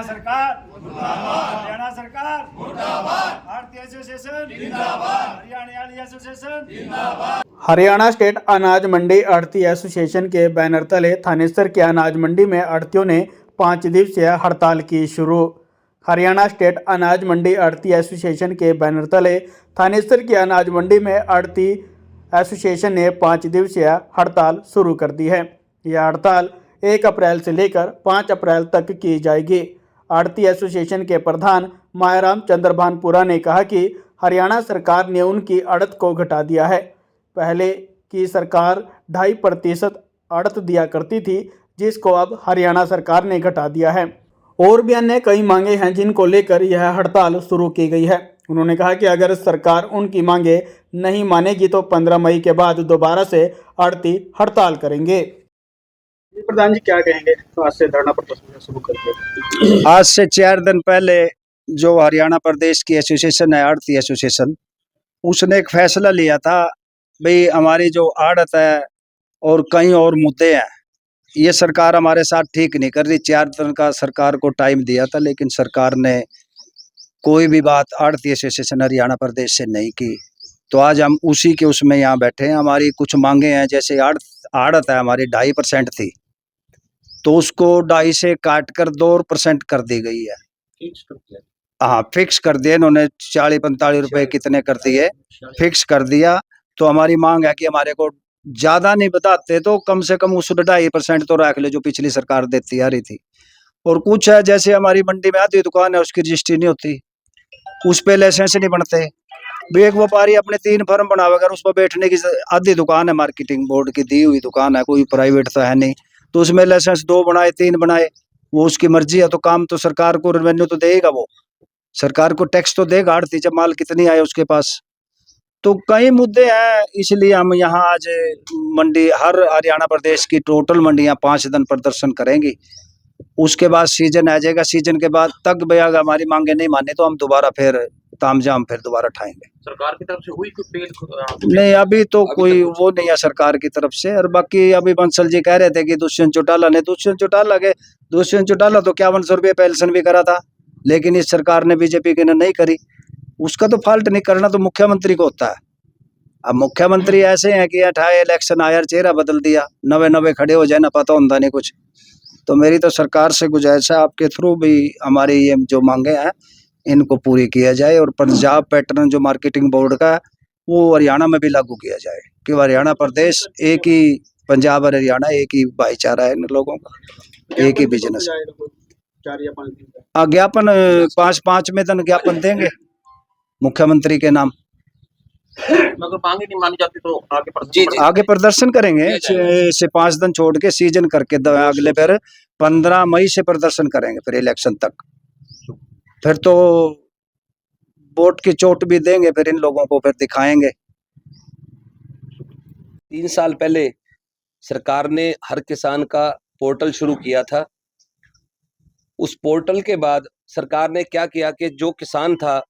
सरकार मुर्दाबाद, हरियाणा सरकार मुर्दाबाद, भारतीय एसोसिएशन जिंदाबाद, हरियाणा एसोसिएशन जिंदाबाद। हरियाणा स्टेट अनाज मंडी आढ़ती एसोसिएशन के बैनर तले थानेसर के अनाज मंडी में आढ़तियों ने 5 दिवसीय हड़ताल की शुरू। हरियाणा स्टेट अनाज मंडी आढ़ती एसोसिएशन के बैनर तले थानेसर की अनाज मंडी में आढ़ती एसोसिएशन ने 5 दिवसीय हड़ताल शुरू कर दी है। यह हड़ताल 1 अप्रैल से लेकर 5 अप्रैल तक की जाएगी। आढ़ती एसोसिएशन के प्रधान मायाराम चंद्रभानपुरा ने कहा कि हरियाणा सरकार ने उनकी आड़त को घटा दिया है। पहले की सरकार 2.5% आड़त दिया करती थी, जिसको अब हरियाणा सरकार ने घटा दिया है। और भी अन्य कई मांगे हैं जिनको लेकर यह हड़ताल शुरू की गई है। उन्होंने कहा कि अगर सरकार उनकी मांगे नहीं मानेगी तो 15 मई के बाद दोबारा से आड़ती हड़ताल करेंगे। प्रधान जी क्या कहेंगे? आज से धरना प्रदर्शन शुरू करके आज से 4 दिन पहले जो हरियाणा प्रदेश की एसोसिएशन है, आढ़ती एसोसिएशन, उसने एक फैसला लिया था, भाई हमारी जो आड़त है और कई और मुद्दे हैं, ये सरकार हमारे साथ ठीक नहीं कर रही। 4 दिन का सरकार को टाइम दिया था, लेकिन सरकार ने कोई भी बात आढ़ती एसोसिएशन हरियाणा प्रदेश से नहीं की। तो आज हम उसी के उसमें यहाँ बैठे हैं। हमारी कुछ मांगे हैं, जैसे आड़त है हमारी 2.5% थी, तो उसको 2.5 से काट कर 2% कर दी गई है। हाँ, फिक्स कर दिए इन्होंने। 40-45 रुपए कितने कर दिए, फिक्स कर दिया। तो हमारी मांग है कि हमारे को ज्यादा नहीं बताते तो कम से कम उस 2.5% तो रख ले जो पिछली सरकार देती आ रही थी। और कुछ है, जैसे हमारी मंडी में आधी दुकान है, उसकी रजिस्ट्री नहीं होती, उस पे लाइसेंस नहीं बनते। एक व्यापारी अपने 3 फर्म बनावे, अगर उस पर बैठने की आधी दुकान है, मार्केटिंग बोर्ड की दी हुई दुकान है, कोई प्राइवेट तो है नहीं, तो उसमें लाइसेंस 2 बनाए 3 बनाए, वो उसकी मर्जी है। तो काम तो सरकार को रेवेन्यू तो देगा, वो सरकार को टैक्स तो देगा आड़ती, जब माल कितनी आए उसके पास। तो कई मुद्दे हैं, इसलिए हम यहाँ आज मंडी हर हरियाणा प्रदेश की टोटल मंडियां 5 दिन प्रदर्शन करेंगी। उसके बाद सीजन आ जाएगा, सीजन के बाद तक भैया हमारी मांगे नहीं माने तो हम दोबारा फिर तामझाम फिर दोबारा उठाएंगे। सरकार की तरफ से हुई कोई पहल? नहीं, अभी तो कोई वो नहीं है सरकार की तरफ से। और बाकी अभी बंसल जी कह रहे थे कि दुष्यंत चौटाला ने, दुष्यंत चौटाला तो 5100 रुपये पेंशन भी करा था, लेकिन इस सरकार ने, बीजेपी की ने नहीं करी। उसका तो फॉल्ट नहीं करना तो मुख्यमंत्री को होता है। अब मुख्यमंत्री ऐसे हैं कि 28 इलेक्शन आया, चेहरा बदल दिया, नवे खड़े हो जाए ना, पता होता नहीं कुछ। तो मेरी तो सरकार से गुजारिश है, आपके थ्रू भी हमारी ये जो मांगे हैं इनको पूरी किया जाए। और पंजाब पैटर्न जो मार्केटिंग बोर्ड का है वो हरियाणा में भी लागू किया जाए, कि हरियाणा प्रदेश एक ही, पंजाब और हरियाणा एक ही भाईचारा है, इन लोगों का एक ही बिजनेस। ज्ञापन 5 में दिन ज्ञापन देंगे मुख्यमंत्री के नाम। अगर मांगे नहीं मानी जाती तो आगे प्रदर्शन करेंगे। से 5 दिन छोड़ के सीजन करके अगले फिर 15 मई से प्रदर्शन करेंगे, फिर इलेक्शन तक। फिर तो वोट की चोट भी देंगे, फिर इन लोगों को फिर दिखाएंगे। 3 साल पहले सरकार ने हर किसान का पोर्टल शुरू किया था। उस पोर्टल के बाद सरकार ने क्या किया कि जो किसान था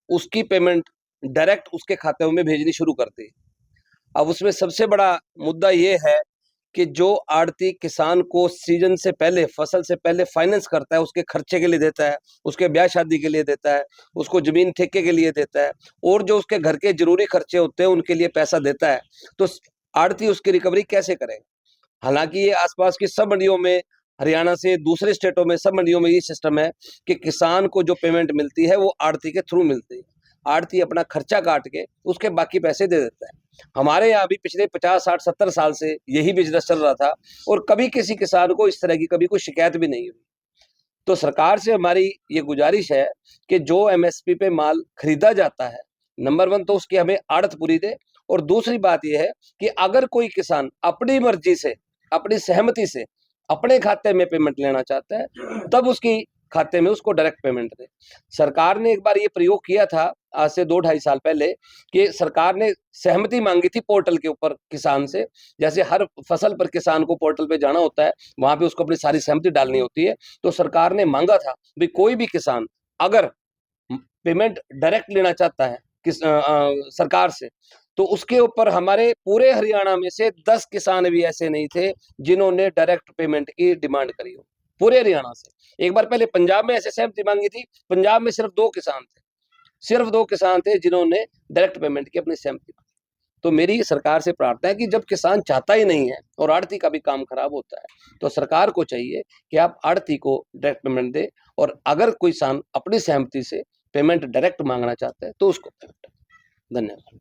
उसकी पेमेंट डायरेक्ट उसके खाते में भेजनी शुरू कर दी। अब उसमें सबसे बड़ा मुद्दा ये है कि जो आड़ती किसान को सीजन से पहले, फसल से पहले फाइनेंस करता है, उसके खर्चे के लिए देता है, उसके ब्याह शादी के लिए देता है, उसको जमीन ठेके के लिए देता है, और जो उसके घर के जरूरी खर्चे होते हैं उनके लिए पैसा देता है, तो आड़ती उसकी रिकवरी कैसे करेंगे? हालांकि ये आसपास की सब मंडियों में, हरियाणा से दूसरे स्टेटों में सब मंडियों में ये सिस्टम है कि किसान को जो पेमेंट मिलती है वो आड़ती के थ्रू मिलती है। आड़ती अपना खर्चा काट के उसके बाकी पैसे दे देता है। हमारे यहाँ भी पिछले 50, 60, 70 साल से यही बिजनेस चल रहा था, और कभी किसी किसान को इस तरह की कभी कोई शिकायत भी नहीं हुई। तो सरकार से हमारी ये गुजारिश है कि जो MSP पे माल खरीदा जाता है, नंबर 1 तो उसकी हमें आड़त पूरी दे, और दूसरी बात यह है कि अगर कोई किसान अपनी मर्जी से, अपनी सहमति से अपने खाते में पेमेंट लेना चाहता है, तब उसकी खाते में उसको डायरेक्ट पेमेंट दे। सरकार ने एक बार ये प्रयोग किया था आज से 2-2.5 साल पहले, कि सरकार ने सहमति मांगी थी पोर्टल के ऊपर किसान से। जैसे हर फसल पर किसान को पोर्टल पे जाना होता है, वहां पे उसको अपनी सारी सहमति डालनी होती है। तो सरकार ने मांगा था भी कोई भी किसान अगर पेमेंट डायरेक्ट लेना चाहता है सरकार से, तो उसके ऊपर हमारे पूरे हरियाणा में से 10 किसान भी ऐसे नहीं थे जिन्होंने डायरेक्ट पेमेंट की डिमांड करी हो। पूरे हरियाणा से। एक बार पहले पंजाब में ऐसे सहमति मांगी थी, पंजाब में सिर्फ 2 किसान थे, सिर्फ 2 किसान थे जिन्होंने डायरेक्ट पेमेंट की अपनी सहमति मांगी। तो मेरी सरकार से प्रार्थना है कि जब किसान चाहता ही नहीं है और आड़ती का भी काम खराब होता है, तो सरकार को चाहिए कि आप आड़ती को डायरेक्ट पेमेंट दे, और अगर कोई किसान अपनी सहमति से पेमेंट डायरेक्ट मांगना चाहता है तो उसको पेमेंट। धन्यवाद।